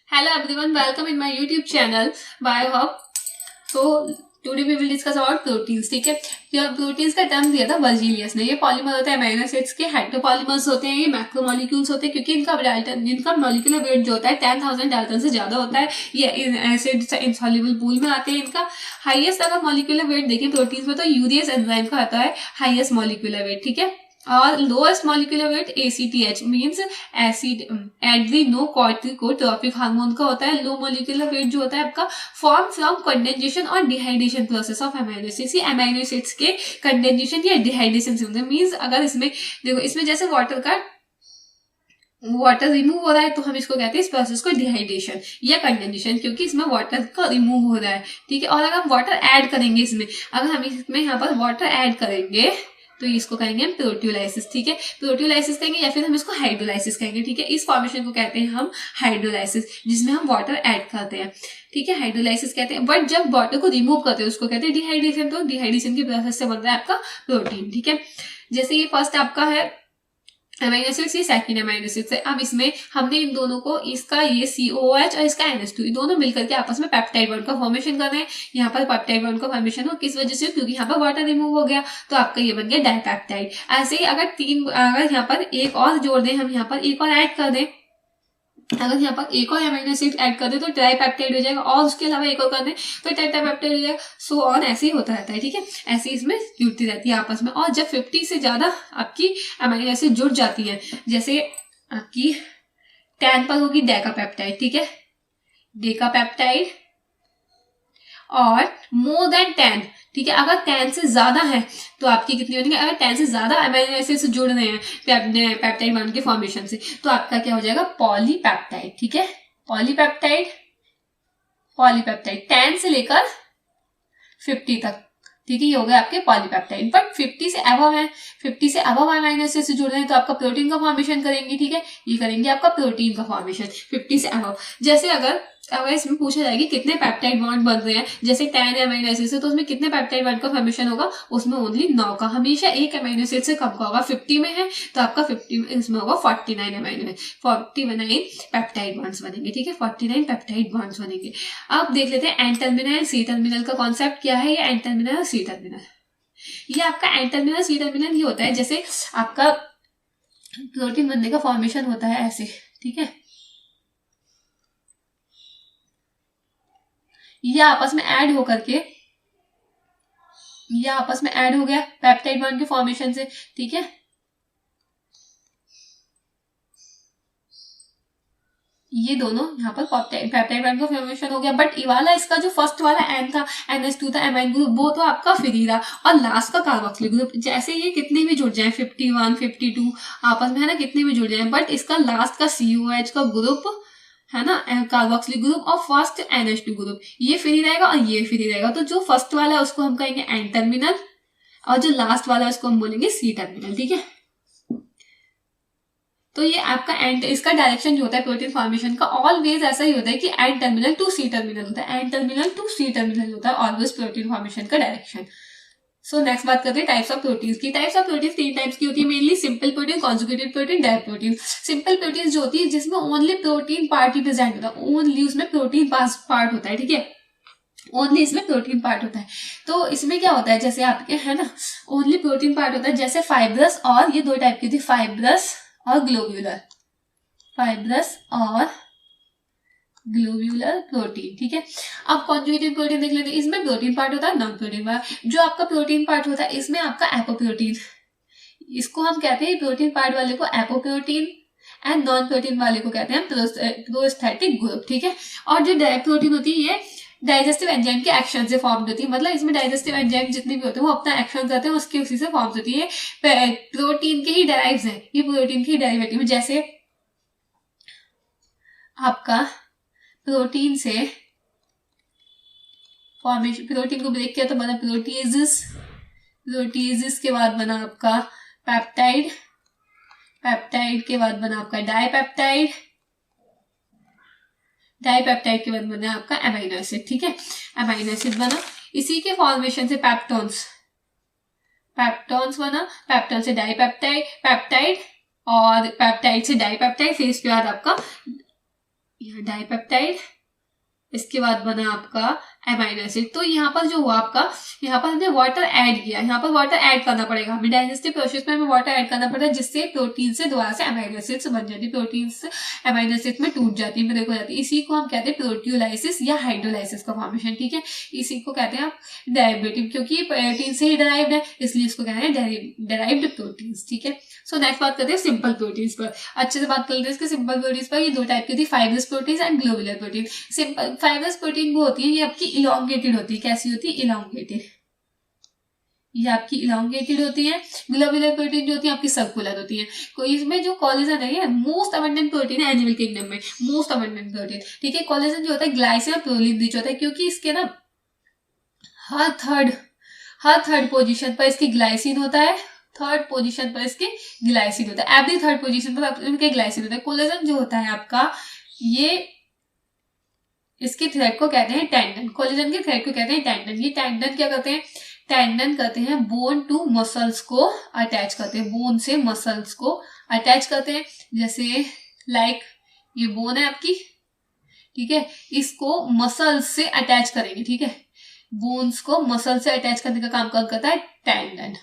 Hello everyone, welcome in my YouTube channel BioHub. So today we will discuss about proteins. ठीक है, यह proteins का term दिया था बर्जीलियस ने. ये पॉलीमर होते हैं अमीनो एसिड्स के, हाइड्रोपॉलीमर्स होते हैं, ये मैक्रोमोलिक्यूल्स होते हैं क्योंकि इनका मॉलिक्यूलर वेट जो होता है 10,000 डाल्टन से ज्यादा होता है. ये एसिड इंसॉल्युबल पूल में आते हैं. इनका हाईएस्ट अगर मॉलिक्यूलर वेट देखें प्रोटीन्स में तो यूरियस एंजाइम का आता है हाईएस्ट मॉलिक्यूलर वेट. ठीक है, और lowest molecular weight ACTH means acid adrenocorticotropic hormone का होता है. लो मॉलिक्यूलर वेट जो होता है आपका फॉर्म फ्रॉम कंडेंसेशन और dehydration process of amino acids. ये अमीनो एसिड्स के कंडेंसेशन या डिहाइड्रेशन से होते हैं. मींस अगर इसमें देखो, इसमें जैसे वाटर रिमूव हो रहा है तो हम इसको कहते हैं इस प्रोसेस को डिहाइड्रेशन या कंडेंसेशन, क्योंकि इसमें वाटर का रिमूव हो रहा है. ठीक है, और अगर हम वाटर ऐड करेंगे इसमें, अगर हम इसमें यहाँ पर वाटर ऐड करेंगे तो इसको कहेंगे हम प्रोटियोलाइसिस. ठीक है, प्रोटियोलाइसिस कहेंगे या फिर हम इसको हाइड्रोलाइसिस कहेंगे. ठीक है, इस फॉर्मेशन को कहते हैं हम हाइड्रोलाइसिस, जिसमें हम वाटर ऐड करते हैं. ठीक है, हाइड्रोलाइसिस कहते हैं. बट जब वाटर को रिमूव करते हैं उसको कहते हैं डिहाइड्रेशन. तो डिहाइड्रेशन की प्रोसेस से बन रहा है आपका प्रोटीन. ठीक है, जैसे ये फर्स्ट आपका है अमीनो एसिड्स, ये सेकंड अमीनो एसिड्स है. अब इसमें हमने इन दोनों को, इसका ये COOH और इसका NH2, ये दोनों मिलकर के आपस में पेप्टाइड बॉन्ड का फॉर्मेशन कर रहे हैं. यहाँ पर पेप्टाइड बॉन्ड का फॉर्मेशन हो किस वजह से, क्योंकि यहाँ पर वाटर रिमूव हो गया तो आपका ये बन गया डाइपेप्टाइड. ऐसे ही अगर यहाँ पर एक और जोड़ दें, हम यहाँ पर एक और ऐड कर दें, अगर यहाँ पर एक और अमीनो एसिड ऐड कर दे तो ट्राइपेप्टाइड हो जाएगा, और उसके अलावा एक और कर दे तो टेट्रापेप्टाइड हो जाएगा. सो ऑन ऐसे ही होता रहता है. ठीक है, ऐसे इसमें जुड़ती रहती है आपस में. और जब 50 से ज्यादा आपकी अमीनो एसिड जुड़ जाती है, जैसे आपकी 10 पर होगी डेकापेप्टाइड. ठीक है, डेकापेप्टाइड, और मोर देन 10. ठीक है, अगर 10 से ज्यादा है तो आपकी कितनी बनेगी, अगर 10 से ज्यादा अमीनो एसिड से जुड़ रहे हैं पेप्टाइड बॉन्ड के फॉर्मेशन से तो आपका क्या हो जाएगा, पॉलीपेप्टाइड. ठीक है, पॉलीपेप्टाइड 10 से लेकर 50 तक. ठीक है, ये हो गया आपके पॉलीपेप्टाइड. बट 50 से अबव है, 50 से अबव अमीनो एसिड से जुड़ रहे हैं तो आपका प्रोटीन का फॉर्मेशन करेंगे. ठीक है, ये करेंगे आपका प्रोटीन का फॉर्मेशन 50 से अबव. जैसे अगर इसमें पूछा जाएगी कितने पेप्टाइड बॉन्ड बन रहे हैं, जैसे 10 अमीनो एसिड है तो उसमें कितने पेप्टाइड बॉन्ड का फॉर्मेशन होगा, उसमें ओनली 9 का. हमेशा एक अमीनो एसिड से कम का होगा. 50 में है तो आपका 50 इसमें होगा 49 अमीनो 49 पेप्टाइड बॉन्ड्स बनेंगे. ठीक है, 49 पेप्टाइड बॉन्ड्स बनेंगे. अब देख लेते हैं एन टर्मिनल सी टर्मिनल का कॉन्सेप्ट क्या है. ये एन टर्मिनल और सी टर्मिनल, ये आपका एन टर्मिनल सी टर्मिनल ये होता है जैसे आपका प्रोटीन बनने का फॉर्मेशन होता है ऐसे. ठीक है, ये आपस में ऐड होकर के, ये आपस में ऐड हो गया पेप्टाइड बॉन्ड के फॉर्मेशन से. ठीक है, ये दोनों यहाँ पर पेप्टाइड बॉन्ड का फॉर्मेशन हो गया. बट ये वाला, इसका जो फर्स्ट वाला एन था, NH2 था, एमाइन ग्रुप, वो तो आपका फ्री रहा. और लास्ट का कार्बोक्सिलिक ग्रुप, जैसे ये कितने भी जुड़ जाए 51 52 आपस में, है ना, कितने भी जुड़ जाए, बट इसका लास्ट का COH का ग्रुप है ना, कार्बोक्सिलिक ग्रुप, और फर्स्ट NH2 ग्रुप, ये फ्री रहेगा और ये फ्री रहेगा. तो जो फर्स्ट वाला है उसको हम कहेंगे एन टर्मिनल, और जो लास्ट वाला है उसको हम बोलेंगे सी टर्मिनल. ठीक है, तो ये आपका एंड, इसका डायरेक्शन जो होता है प्रोटीन फॉर्मेशन का ऑलवेज ऐसा ही होता है कि N terminal to C terminal होता है. N terminal to C terminal होता है ऑलवेज प्रोटीन फॉर्मेशन का डायरेक्शन. सो नेक्स्ट बात करते हैं टाइप्स ऑफ प्रोटीन्स की. टाइप्स ऑफ प्रोटीन 3 टाइप्स की होती है mainly. Simple protein, conjugated protein, डाई प्रोटीन. सिंपल प्रोटीन जो होती है जिसमें ओनली प्रोटीन पार्ट ही प्रेजेंट होता है, ओनली उसमें प्रोटीन पार्ट होता है. ठीक है, ओनली इसमें प्रोटीन पार्ट होता है. तो इसमें क्या होता है, जैसे आपके है ना, ओनली प्रोटीन पार्ट होता है. जैसे फाइब्रस, और ये 2 टाइप की होती है, फाइब्रस और ग्लोब्यूलर. फाइब्रस और ग्लोब्यूलर प्रोटीन. ठीक है, अब कॉन्जुगेटेड प्रोटीन देख लेते हैं. इसमें प्रोटीन पार्ट होता है, नॉन प्रोटीन पार्ट. जो आपका प्रोटीन पार्ट होता है इसमें आपका एपोप्रोटीन, इसको हम कहते हैं प्रोटीन पार्ट वाले को एपोप्रोटीन, एंड नॉन प्रोटीन वाले को कहते हैं प्रोस्थेटिक ग्रुप. ठीक है, और जो डाई प्रोटीन होती है ये डाइजेस्टिव एंजाइम के एक्शन से फॉर्म होती है. मतलब इसमें डाइजेस्टिव एंजाइम जितने भी होते हैं वो अपना एक्शन करते हैं, उसके उसी से फॉर्म होती है. प्रोटीन के ही डेराइव्स है, ये प्रोटीन के ही डेरिवेटिव. जैसे आपका प्रोटीन से फॉर्मेशन, प्रोटीन को ब्रेक किया तो बना प्रोटीएजेस, प्रोटीएजेस के बाद बना आपका पेप्टाइड, पेप्टाइड के बाद बना आपका डाइपेप्टाइड, डाइपेप्टाइड के बाद बना आपका अमीनो एसिड. ठीक है, अमीनो एसिड बना. इसी के फॉर्मेशन से पेप्टोन्स, पेप्टोन्स बना, पेप्टोन से डाइपेप्टाइड, पेप्टाइड, और पेप्टाइड से डाइपेप्टाइड, फिर इसके बाद आपका यहाँ डाइपेप्टाइड, इसके बाद बना आपका अमाइनो एसिड। तो यहाँ पर जो हुआ आपका, यहाँ पर हमने वाटर ऐड किया, यहाँ पर वाटर ऐड करना पड़ेगा हमें, डाइजेस्टिव प्रोसेस में हमें वाटर ऐड करना पड़ेगा, जिससे प्रोटीन से दोबारा से अमाइनो एसिड्स बन जाती है, प्रोटीन से अमाइनो एसिड में टूट जाती है, ब्रेक हो जाती है। इसी को हम कहते हैं प्रोटियोलाइसिस या हाइड्रोलाइसिस का फॉर्मेशन, ठीक है। इसी को कहते हैं आप डेरिवेटिव, क्योंकि ये प्रोटीन से ही डेराइव्ड है, इसलिए इसको कहते हैं डेराइव्ड प्रोटीन, ठीक है। सो नेक्स्ट बात करते हैं सिंपल प्रोटीन्स पर। अच्छे से बात कर लेते हैं इसके सिंपल प्रोटीन्स पर। ये दो टाइप की थी, fibrous protein and globular protein. Simple fibrous protein वो होती है, ये आपकी इलोंगेटेड होती है। कैसी होती है? इलोंगेटेड, ये आपकी इलोंगेटेड होती है। ग्लोबुलर प्रोटीन जो होती है आपकी सर्कुलर होती है। कोई इसमें जो कोलेजन है, ये मोस्ट अबंडेंट प्रोटीन है एनिमल किंगडम में, मोस्ट अबंडेंट प्रोटीन, ठीक है। कोलेजन जो होता है ग्लाइसिन और प्रोलीन रिच होता है, क्योंकि इसके ना हर थर्ड पोजीशन पर इसकी ग्लाइसिन होता है, थर्ड पोजीशन पर इसके ग्लाइसिन होता है, एवरी थर्ड पोजीशन पर इनके ग्लाइसिन होता है। कोलेजन जो होता है आपका, ये इसके थ्रेड को कहते हैं टेंडन, कोलेजन के थ्रेड को कहते हैं टेंडन। ये टेंडन क्या करते हैं? टेंडन करते हैं बोन टू मसल्स को अटैच करते हैं, बोन से मसल्स को अटैच करते हैं। जैसे लाइक ये बोन है आपकी, ठीक है, इसको मसल्स से अटैच करेंगे, ठीक है। बोन्स को मसल से अटैच करने का काम करता है टेंडन।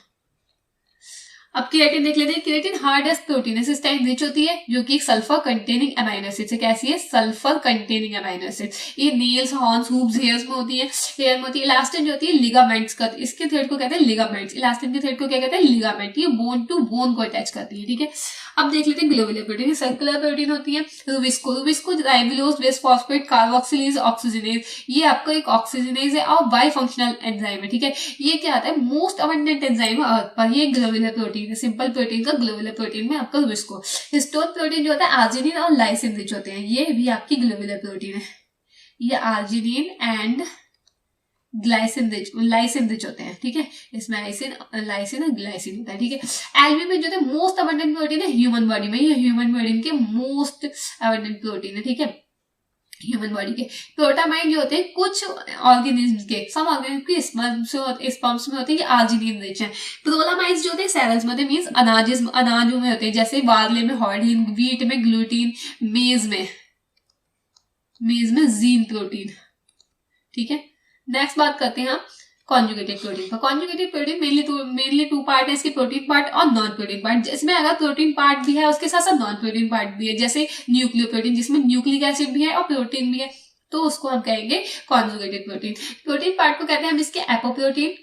अब केराटिन देख लेते हैं। केराटिन हार्डेस्ट प्रोटीन है, सिस्टाइन रिच होती है, जो कि सल्फर कंटेनिंग अमाइनो एसिड से। कैसी है? Sulphur containing amino acid. ये नेल्स, हॉर्न्स, हूव्स, हेयर्स में होती है, हेयर में होती है। इलास्टिन जो होती है लिगामेंट्स का, इसके थ्रेड को कहते हैं लिगामेंट्स। इलास्टिन के थ्रेड को क्या कहते हैं? लिगामेंट। ये बोन टू बोन को अटैच करती है, ठीक है। अब देख लेते हैं ग्लोबुलर प्रोटीन। सर्कुलर प्रोटीन होती है। Rubisco राइबोलोज base phosphate carboxylase oxygenase, ये आपका एक ऑक्सीजनेज है और बाई फंक्शनल एंजाइम है, ठीक है। ये क्या आता है? मोस्ट अबंडेंट एंजाइम है अर्थ पर। ये ग्लोबुलर प्रोटीन है, सिंपल प्रोटीन का ग्लोबुलर प्रोटीन में आपका रूबिस्को। हिस्टोन प्रोटीन जो होता है आर्जिनिन और लाइसिन रिच होते हैं, ये भी आपकी ग्लोबुलर प्रोटीन है। ये आर्जिनिन एंड लाइसिन रिच होते हैं, ठीक है। इसमें लाइसिन और ग्लाइसिन होता है, ठीक है। एल्ब्यूमिन जो है मोस्ट अबंडेंट प्रोटीन है ह्यूमन बॉडी में, ये ह्यूमन बॉडी के मोस्ट अबंडेंट प्रोटीन है, ठीक है, ह्यूमन बॉडी के। प्रोटामाइन जो होते हैं कुछ ऑर्गेनिज्म के, सम ऑर्गेनिज्म के स्पर्म्स में होते हैं, ये आर्जिनिन रिच है। प्रोलामाइड्स जो होते हैं सेल्स में होते हैं, मींस अनाजों में होते हैं, जैसे बार्ले में हॉर्डिन, व्हीट में ग्लूटीन, मेज में जीन प्रोटीन, ठीक है। नेक्स्ट बात करते हैं हम कॉन्जुगेटेड प्रोटीन का। Conjugated protein mainly two part है इसकी, प्रोटीन पार्ट और नॉन प्रोटीन पार्ट। इसमें अगर प्रोटीन पार्ट भी है उसके साथ साथ नॉन प्रोटीन पार्ट भी है, जैसे न्यूक्लियोप्रोटीन जिसमें न्यूक्लिक एसिड भी है और प्रोटीन भी है, तो उसको हम कहेंगे कॉन्जुगेटेड प्रोटीन। प्रोटीन पार्ट को कहते हैं हम इसके एपोप्रोटीन।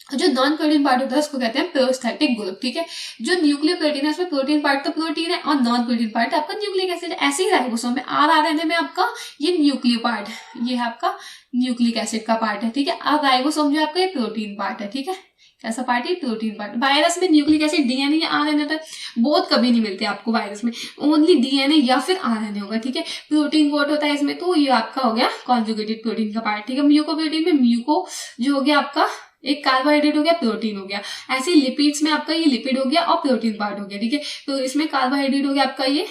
जो नॉन प्रोटीन पार्ट होता है उसको कहते हैं प्रोस्थेटिक ग्रुप, ठीक है। जो न्यूक्लियोप्रोटीन है उसमें प्रोटीन पार्ट तो प्रोटीन है और नॉन प्रोटीन पार्ट आपका न्यूक्लिक एसिड। ऐसे ही राइबोसोम में आरएनए में आपका ये न्यूक्लियो पार्ट, ये आपका न्यूक्लिक एसिड का पार्ट है, ठीक है। अब राइबोसोम जो आपका ये प्रोटीन पार्ट है, ठीक है। कैसा पार्ट है? Protein part. वायरस में न्यूक्लिक एसिड डीएनए या आरएनए होता है, बहुत कभी नहीं मिलते आपको वायरस में, ओनली डीएनए या फिर आरएनए होगा, ठीक है। प्रोटीन कोट होता है इसमें, तो ये आपका हो गया कॉन्जुगेटेड प्रोटीन का पार्ट, ठीक है। म्यूकोप्रोटीन में म्यूको जो हो गया आपका एक कार्बोहाइड्रेट हो गया, प्रोटीन हो गया। ऐसे लिपिड्स में आपका ये लिपिड हो गया और प्रोटीन पार्ट हो गया, ठीक है। तो इसमें कार्बोहाइड्रेट हो गया आपका, ये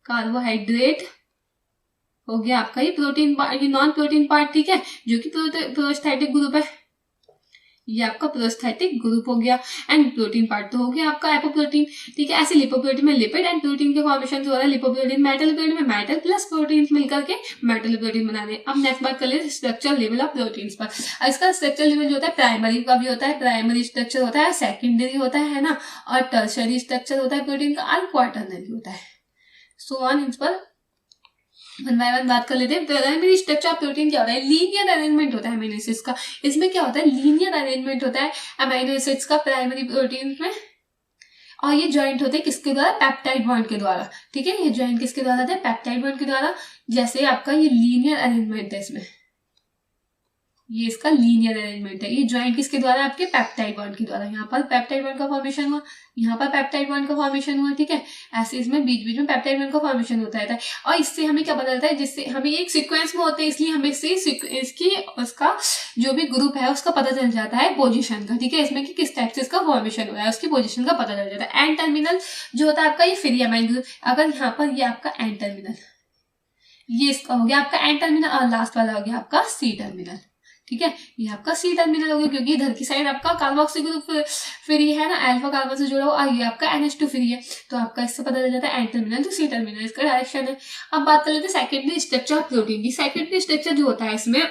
कार्बोहाइड्रेट हो गया आपका ये प्रोटीन पार्ट, ये नॉन प्रोटीन पार्ट, ठीक है, जो कि प्रोस्थेटिक ग्रुप है, ये आपका प्रोस्थेटिक ग्रुप हो गया। एंड प्रोटीन पार्ट तो हो गया आपका एपोप्रोटीन, ठीक है। ऐसे लिपोप्रोटीन में लिपिड एंड प्रोटीन के फॉर्मेशन हो रहा है। लिपोप्रोटीन मेटल में मेटल प्लस प्रोटीन मिलकर के मेटल प्रोटीन बना रहे। अब नेक्स्ट बात कर ले स्ट्रक्चर लेवल ऑफ प्रोटीन्स पर। इसका स्ट्रक्चर लेवल जो होता है प्राइमरी का भी होता है, प्राइमरी स्ट्रक्चर होता है, सेकेंडरी होता है ना, और टर्शरी स्ट्रक्चर होता है प्रोटीन का, और क्वाटरनरी होता है। सो ऑन इन पर वन बाय वन बात कर लेते हैं। प्राइमरी स्ट्रक्चर ऑफ प्रोटीन क्या होता है? लीनियर अरेंजमेंट होता है अमीनो एसिड्स का। इसमें क्या होता है? लीनियर अरेंजमेंट होता है अमीनो एसिड्स का प्राइमरी प्रोटीन में, और ये ज्वाइंट होते हैं किसके द्वारा? पेप्टाइड बॉन्ड के द्वारा, ठीक है। ये ज्वाइंट किसके द्वारा होता है? पेप्टाइड बॉन्ड के द्वारा। जैसे आपका ये लीनियर अरेंजमेंट है, इसमें ये इसका लीनियर अरेंजमेंट है। ये ज्वाइंट किसके द्वारा? आपके पेप्टाइड बॉन्ड के द्वारा। यहाँ पर पेप्टाइड बॉन्ड का फॉर्मेशन हुआ, यहाँ पर पेप्टाइड बॉन्ड का फॉर्मेशन हुआ, ठीक है। ऐसे इसमें बीच बीच में पेप्टाइड बॉन्ड का फॉर्मेशन होता रहता है। और इससे हमें क्या पता चलता है? जिससे हमें एक सीक्वेंस में होते हैं, इसलिए हमें इसकी उसका जो भी ग्रुप है उसका पता चल जाता है पोजीशन का, ठीक है। इसमें कि किस टाइप से इसका फॉर्मेशन हुआ है उसकी पोजीशन का पता चल जाता है। एंड टर्मिनल जो होता है आपका ये फ्री अमाइन ग्रुप। अगर यहाँ पर ये आपका एंड टर्मिनल, ये इसका हो गया आपका एंड टर्मिनल, और लास्ट वाला हो गया आपका सी टर्मिनल, ठीक है, ये आपका सी टर्मिनल हो गया क्योंकि इधर की साइड आपका कार्बोक्सी ग्रुप फ्री है ना, अल्फा कार्बन से जुड़ा हुआ, ये आपका NH2 फ्री है, तो आपका इससे पता चल जाता है N terminal to C terminal इसका डायरेक्शन है। अब बात कर लेते हैं सेकेंडरी स्ट्रक्चर ऑफ प्रोटीन की। सेकेंडरी स्ट्रक्चर जो होता है इसमें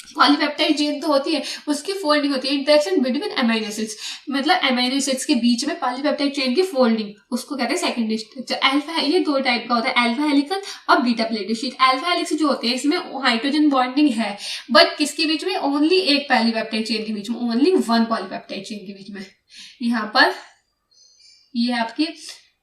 पॉलीपेप्टाइड चेन तो होती है, उसकी फोल्डिंग होती है, इंटरेक्शन बिटवीन अमीनो एसिड्स, मतलब अमीनो एसिड्स के बीच में पॉलीपेप्टाइड चेन की फोल्डिंग, उसको कहते हैं सेकेंडरी स्ट्रक्चर। अल्फा, ये दो टाइप का होता है, अल्फा हेलिकल और beta pleated sheet. Alpha helix जो होते हैं इसमें हाइड्रोजन बॉन्डिंग है, बट किसके बीच में, ओनली एक पॉलीपेप्टाइड चेन के बीच में, ओनली वन पॉलीपेप्टाइड चेन के बीच में। यहाँ पर ये आपकी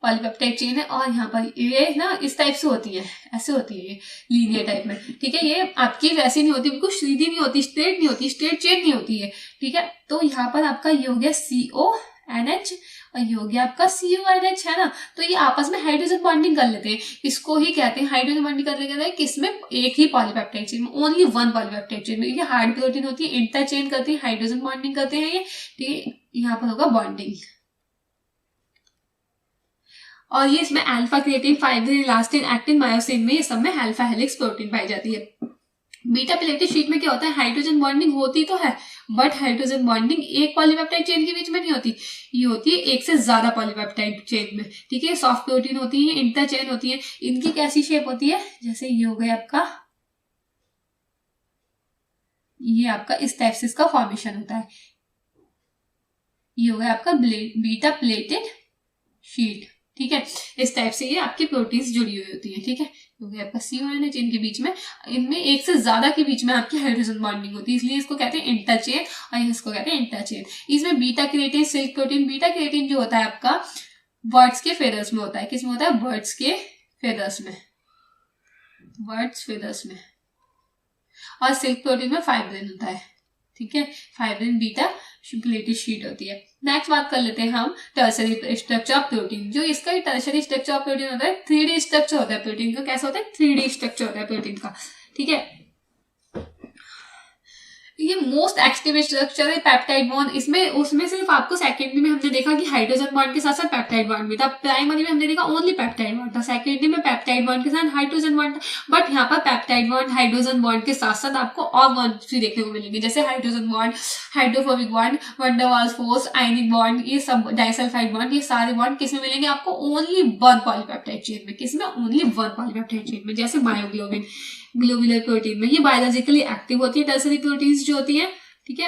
पॉलीपेप्टाइड चेन है और यहाँ पर ये ना इस टाइप से होती है, ऐसे होती है ये लीनियर टाइप में, ठीक है। ये आपकी वैसी नहीं होती, बिल्कुल सीधी नहीं होती, स्ट्रेट नहीं होती, स्ट्रेट चेन नहीं होती है, ठीक है। तो यहाँ पर आपका ये हो गया CONH और ये हो गया आपका CONH, है ना। तो ये आपस में हाइड्रोजन बॉन्डिंग कर लेते हैं, इसको ही कहते हैं हाइड्रोजन बॉन्डिंग कर लेते हैं किसमें, एक ही पॉलीपेप्टाइड चेन में, ओनली वन पॉलीपेप्टाइड चेन में। ये हार्ड प्रोटीन होती है, इंटर चेन करती है, हाइड्रोजन बॉन्डिंग करते हैं ये, ठीक है। यहाँ पर होगा बॉन्डिंग और ये इसमें alpha creatine, fibrin, elastin, actin, myosin में ये सब में अल्फा हेलिक्स प्रोटीन पाई जाती है। बीटा प्लेटेड शीट में क्या होता है, हाइड्रोजन बॉन्डिंग होती तो है, बट हाइड्रोजन बॉन्डिंग एक पॉलीपेप्टाइड चेन के बीच में नहीं होती, ये होती है एक से ज्यादा पॉलीपेप्टाइड चेन में, ठीक है। सॉफ्ट प्रोटीन होती है, इंटर चेन होती है, इनकी कैसी शेप होती है, जैसे ये हो गया आपका, ये आपका इस टाइप से इसका फॉर्मेशन होता है, ये हो गया आपका बीटा प्लेटेड शीट, ठीक है। इस टाइप से ये आपकी प्रोटीन्स जुड़ी हुई होती है, ठीक है। क्योंकि आपका CONH इनके बीच में, इनमें एक से ज्यादा के बीच में आपकी हाइड्रोजन बॉन्डिंग होती है, इसलिए इसको कहते हैं इंटरचेन और इसको कहते हैं इंटरचेन। इसमें beta carotene, silk protein, beta carotene जो होता है आपका बर्ड्स के फेदर्स में होता है, किसमें होता है, बर्ड्स के फेदर्स में, बर्ड्स फेदर्स में, और सिल्क प्रोटीन में फाइब्रिन होता है, ठीक है। फाइब्रिन बीटा प्लेटेड शीट होती है। नेक्स्ट बात कर लेते हैं हम टर्सरी स्ट्रक्चर ऑफ प्रोटीन। जो इसका टर्सरी स्ट्रक्चर ऑफ प्रोटीन होता है, 3D स्ट्रक्चर होता है प्रोटीन का। कैसा होता है, 3D स्ट्रक्चर होता है प्रोटीन का, ठीक है। ये मोस्ट एक्टिव स्ट्रक्चर है पेप्टाइड बॉन्ड। इसमें उसमें सिर्फ आपको सेकेंडरी में हमने देखा कि हाइड्रोजन बॉन्ड के साथ साथ पेप्टाइड बॉन्ड भी था, प्राइमरी में हमने देखा ओनली पेप्टाइड बॉन्ड था, सेकेंडरी में पेप्टाइड बॉन्ड के साथ हाइड्रोजन बॉन्ड था, बट यहाँ पर पेप्टाइड बॉन्ड हाइड्रोजन बॉन्ड के साथ साथ आपको और बॉन्ड्स भी देखने को मिलेंगे, जैसे hydrogen bond, hydrophobic bond, van der Waals force, ionic bond, ये सब डाइसल्फाइड बॉन्ड, ये सारे बॉन्ड किसमें मिलेंगे आपको, ओनली वन पॉलीपेप्टाइड चेन में, किसमें, ओनली वन पॉलीपेप्टाइड चेन में, जैसे मायोग्लोबिन, ग्लोबुलर प्रोटीन में। ये बायोलॉजिकली एक्टिव होती है टर्सरी प्रोटीन्स जो होती है, ठीक है।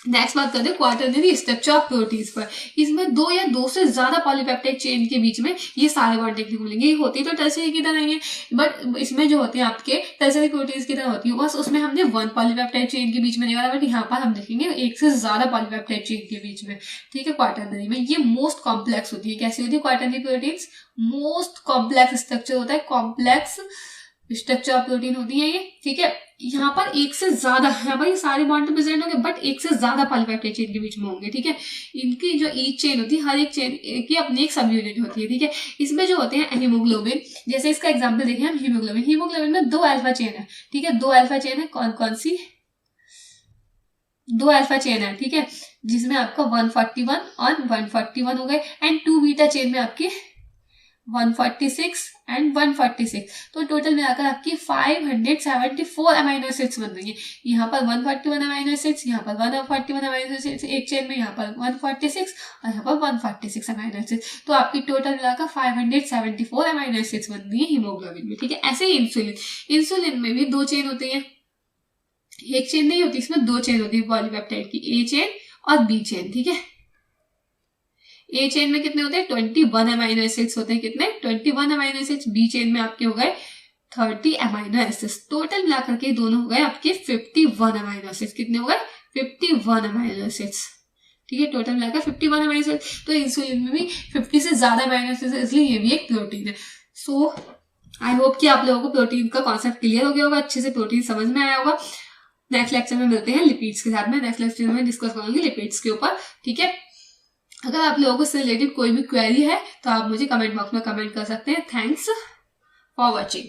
नेक्स्ट बात करते हैं क्वाटरनरी स्ट्रक्चर ऑफ प्रोटीन्स पर। इसमें दो या दो से ज्यादा पॉलीपेप्टाइड चेन के बीच में ये सारे बॉन्ड देखने को मिलेंगे। ये होती तो टर्सरी की तरह ही है, बट इसमें जो होते हैं आपके टर्सरी प्रोटीन्स की तरह होती है, बस उसमें हमने वन पॉलीपेप्टाइड चेन के बीच में देखा था, बट यहाँ पर हम देखेंगे एक से ज्यादा पॉलीपेप्टाइड चेन के बीच में, ठीक है। क्वाटरनरी में ये मोस्ट कॉम्प्लेक्स होती है। कैसी होती है quaternary proteins, most complex structure होता है, कॉम्प्लेक्स स्ट्रक्चर ऑफ प्रोटीन होती है ये, ठीक है। यहाँ पर एक से ज्यादा, यहाँ पर ये सारे बॉन्ड प्रेजेंट होंगे, बट एक से ज्यादा पॉलीपेप्टाइड चेन के बीच में होंगे, ठीक है। इनकी जो ईच चेन होती है, हर एक चेन की अपनी एक सब यूनिट होती है, ठीक है। इसमें जो होते हैं हीमोग्लोबिन, जैसे इसका एग्जांपल देखें हम, हीमोग्लोबिन, हीमोग्लोबिन में दो अल्फा चेन है, ठीक है। दो अल्फा चेन है, कौन कौन सी, दो अल्फा चेन है, ठीक है, जिसमें आपका 141 और 141 हो गए, एंड टू बीटा चेन में आपके 146 एंड 146, तो टोटल मिलाकर आपकी 574 अमाइनो एसिड्स बन रही है। यहाँ पर 141 अमाइनो एसिड्स, यहाँ पर 141 अमाइनो एसिड्स एक चेन में, यहाँ पर 146 और यहाँ पर 146 अमाइनो एसिड्स, तो आपकी टोटल मिलाकर 574 अमाइनो एसिड्स बन रही है हीमोग्लोबिन में, ठीक है। ऐसे ही इंसुलिन, इंसुलिन में भी दो चेन होती है, एक चेन नहीं होती, इसमें दो चेन होती है पॉलीपेप्टाइड की, ए चेन और बी चेन, ठीक है। ए चेन में कितने होते हैं, 21 अमाइनो एसिड्स होते हैं, कितने, 21 अमाइनो एसिड्स। बी चेन में आपके हो गए 30 अमाइनो एसिड्स। टोटल मिलाकर के दोनों हो गए आपके 51 अमाइनो एसिड्स। कितने हो गए, 51 अमाइनो एसिड्स, ठीक है। टोटल मिलाकर 51 अमाइनो एसिड्स। तो इंसुलिन में भी 50 से ज्यादा अमाइनो एसिड्स है, इसलिए ये भी एक प्रोटीन है। सो आई होप कि आप लोगों को प्रोटीन का कॉन्सेप्ट क्लियर हो गया होगा, अच्छे से प्रोटीन समझ में आया होगा। नेक्स्ट लेक्चर में मिलते हैं लिपिड्स के साथ में। नेक्स्ट लेक्चर में डिस्कस करूंगी लिपिड्स के ऊपर, ठीक है। अगर आप लोगों को इससे रिलेटेड कोई भी क्वेरी है तो आप मुझे कमेंट बॉक्स में कमेंट कर सकते हैं। Thanks for watching.